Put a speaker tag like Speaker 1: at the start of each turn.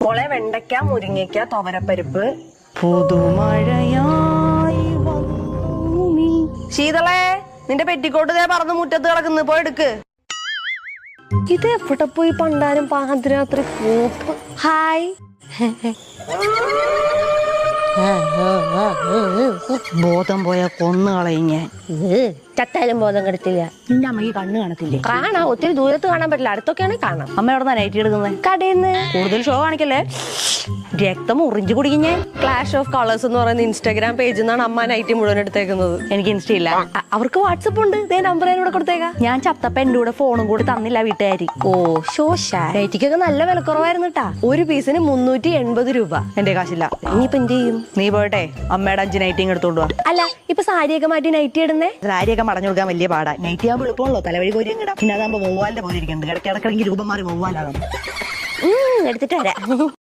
Speaker 1: മോളെ വെണ്ടയ്ക്ക, മുരിങ്ങയ്ക്ക, തുവരപ്പരിപ്പ്.
Speaker 2: പുതുമഴയായി വന്നു നീ.
Speaker 1: ശീതളേ, നിന്റെ പെറ്റിക്കോട്ട് ദേ പറന്ന് മുറ്റത്ത് കിടക്കുന്നു, പോയി എടുക്ക്. ഇത് എവിടെ പോയി പണ്ടാരും പാതിരാത്രി കൂപ്പ്. ഹായ്.
Speaker 2: ബോധം പോയ കൊന്നു കളയും ഞാൻ.
Speaker 1: ചത്താലും ബോധം കെടുത്തില്ല.
Speaker 2: നിന്റെ അമ്മയ്ക്ക് കണ്ണ് കാണത്തില്ലേ?
Speaker 1: കാണാം, ഒത്തിരി ദൂരത്ത് കാണാൻ പറ്റില്ല, അടുത്തൊക്കെയാണ് കാണാം.
Speaker 2: അമ്മ എവിടെ നൈറ്റി എടുക്കുന്നത്?
Speaker 1: കടയിന്ന്.
Speaker 2: കൂടുതൽ ഷോ കാണിക്കല്ലേ, രക്തം ഉറിഞ്ചു കുടിക്കും ഞാൻ.
Speaker 1: ക്ലാഷ് ഓഫ് കളേഴ്സ് എന്ന് പറയുന്ന ഇൻസ്റ്റാഗ്രാം പേജിൽ നിന്നാണ് അമ്മ നൈറ്റി മുഴുവൻ എടുത്തേക്കുന്നത്.
Speaker 2: എനിക്ക് ഇൻസ്റ്റ ഇല്ല.
Speaker 1: അവർക്ക് വാട്സപ്പ് ഉണ്ട്, ഇതേ നമ്പർ കൂടെ കൊടുത്തേക്കാം.
Speaker 2: ഞാൻ ചത്തപ്പ എന്റെ കൂടെ ഫോണും കൂടി തന്നില്ല വീട്ടുകാരി.
Speaker 1: ഓ ഷോഷാ. നൈറ്റിക്കൊക്കെ നല്ല വിലക്കുറവായിരുന്നു കേട്ടാ. ഒരു പീസിന് 380 രൂപ.
Speaker 2: എന്റെ കാശില്ല.
Speaker 1: ഇനിയിപ്പോ എന്ത് ചെയ്യും?
Speaker 2: നീ പോയിട്ടെ അമ്മയുടെ 5 നൈറ്റിങ് എടുത്തോണ്ട് വാ.
Speaker 1: അല്ല, ഇപ്പൊ സാരിയൊക്കെ മാറ്റി നൈറ്റി ഇടുന്നേ.
Speaker 2: സാരിയൊക്കെ മടഞ്ഞു കൊടുക്കാൻ വലിയ പാടാ. നൈറ്റി ആകുമ്പോൾ എളുപ്പമുള്ളൂ, തലവഴി കോരിയും കിടാം. പിന്നെ അതാകുമ്പോ വവ്വാലിന്റെ പോലെ ഇരിക്കുന്നുണ്ട്, ഇടയ്ക്കിടയ്ക്ക് രൂപം മാറി വവ്വാലാകാം.
Speaker 1: എടുത്തിട്ട് വരാം.